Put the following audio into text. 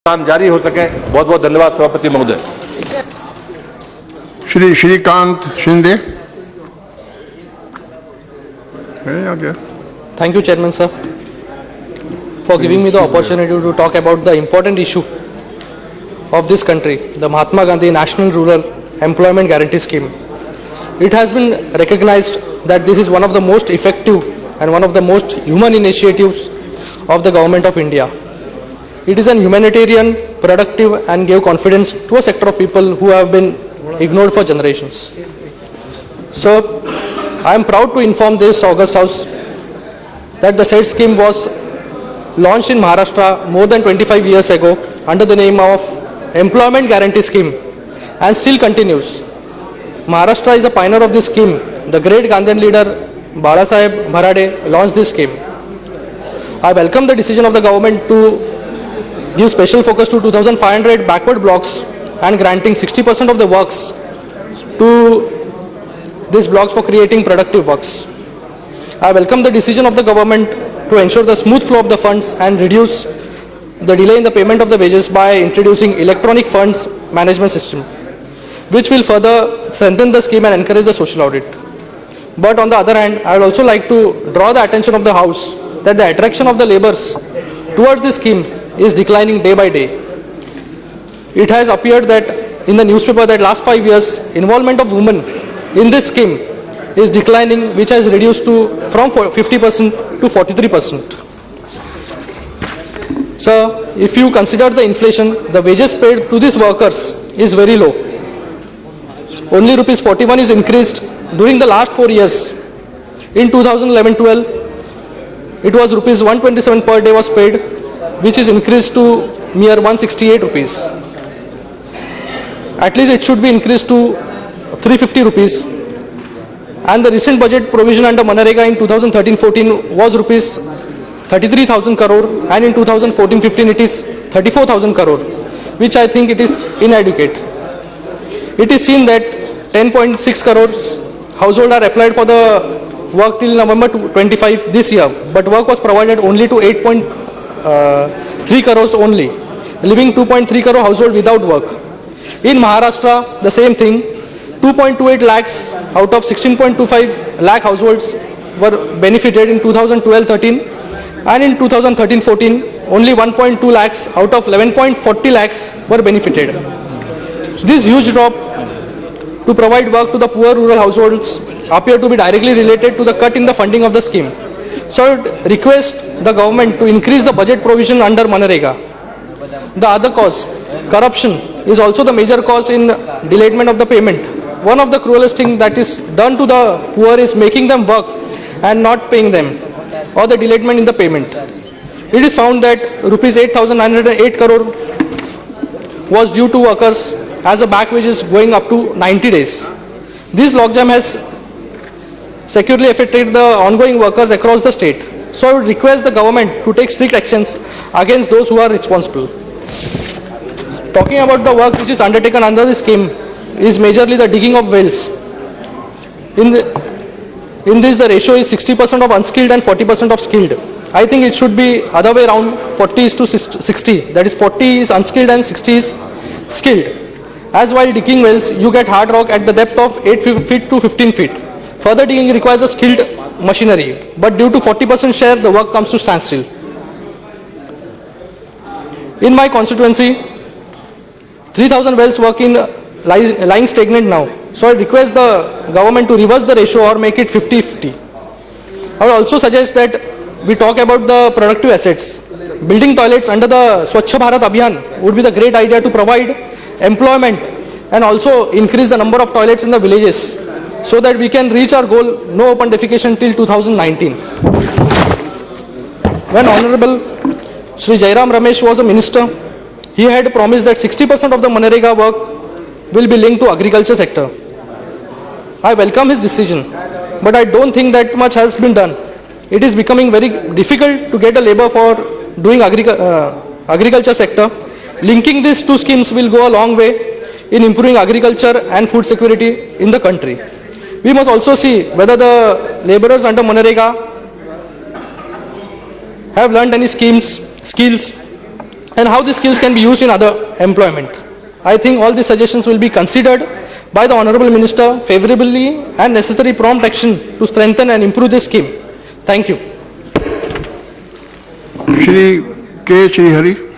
काम जारी हो सके। बहुत बहुत धन्यवाद सभापति महोदय। Shri Shrikant Shinde. Thank you, Chairman sir, for giving me the opportunity to talk about the important issue of this country, the Mahatma Gandhi National Rural Employment Guarantee Scheme. It has been recognized that this is one of the most effective and one of the most human initiatives of the Government of India. It is a humanitarian, productive and gave confidence to a sector of people who have been ignored for generations. So, I am proud to inform this August House that the said scheme was launched in Maharashtra more than 25 years ago under the name of Employment Guarantee Scheme and still continues. Maharashtra is a pioneer of this scheme. The great Gandhian leader Balasaheb Bharade launched this scheme. I welcome the decision of the government to give special focus to 2,500 backward blocks and granting 60% of the works to these blocks for creating productive works. I welcome the decision of the government to ensure the smooth flow of the funds and reduce the delay in the payment of the wages by introducing electronic funds management system, which will further strengthen the scheme and encourage the social audit. But on the other hand, I would also like to draw the attention of the House that the attraction of the laborers towards this scheme is declining day by day. It has appeared that in the newspaper that last 5 years involvement of women in this scheme is declining, which has reduced from 50% to 43%. So, if you consider the inflation, the wages paid to these workers is very low. Only rupees 41 is increased during the last 4 years. In 2011-12, it was rupees 127 per day was paid, which is increased to mere 168 rupees. At least it should be increased to 350 rupees. And the recent budget provision under Manrega in 2013-14 was rupees 33,000 crore, and in 2014-15 it is 34,000 crore, which I think it is inadequate. It is seen that 10.6 crores households are applied for the work till November 25 this year, but work was provided only to 8.3 crores only, leaving 2.3 crore household without work. In Maharashtra, the same thing, 2.28 lakhs out of 16.25 lakh households were benefited in 2012-13, and in 2013-14, only 1.2 lakhs out of 11.40 lakhs were benefited. This huge drop to provide work to the poor rural households appear to be directly related to the cut in the funding of the scheme. So I would request the government to increase the budget provision under Manrega. The other cause, corruption, is also the major cause in delayment of the payment. One of the cruelest things that is done to the poor is making them work and not paying them, or the delayment in the payment. It is found that rupees 8,908 crore was due to workers as a back wages going up to 90 days. This logjam has securely affected the ongoing workers across the state. So I would request the government to take strict actions against those who are responsible. Talking about the work which is undertaken under this scheme is majorly the digging of wells. In this the ratio is 60% of unskilled and 40% of skilled. I think it should be other way around, 40 is to 60. That is 40 is unskilled and 60 is skilled. As while digging wells, you get hard rock at the depth of 8 feet to 15 feet. Further digging requires a skilled machinery, but due to 40% share, the work comes to standstill. In my constituency, 3,000 wells work in lying stagnant now. So I request the government to reverse the ratio or make it 50-50. I would also suggest that we talk about the productive assets. Building toilets under the Swachh Bharat Abhiyan would be the great idea to provide employment and also increase the number of toilets in the villages so that we can reach our goal, no open defecation till 2019. When Honorable Shri Jairam Ramesh was a minister, he had promised that 60% of the Manrega work will be linked to agriculture sector. I welcome his decision, but I don't think that much has been done. It is becoming very difficult to get a labor for doing agriculture sector. Linking these two schemes will go a long way in improving agriculture and food security in the country. We must also see whether the laborers under Manrega have learned any skills and how the skills can be used in other employment. I think all these suggestions will be considered by the Honorable Minister favorably and necessary prompt action to strengthen and improve this scheme. Thank you. Shri K. Shri Hari.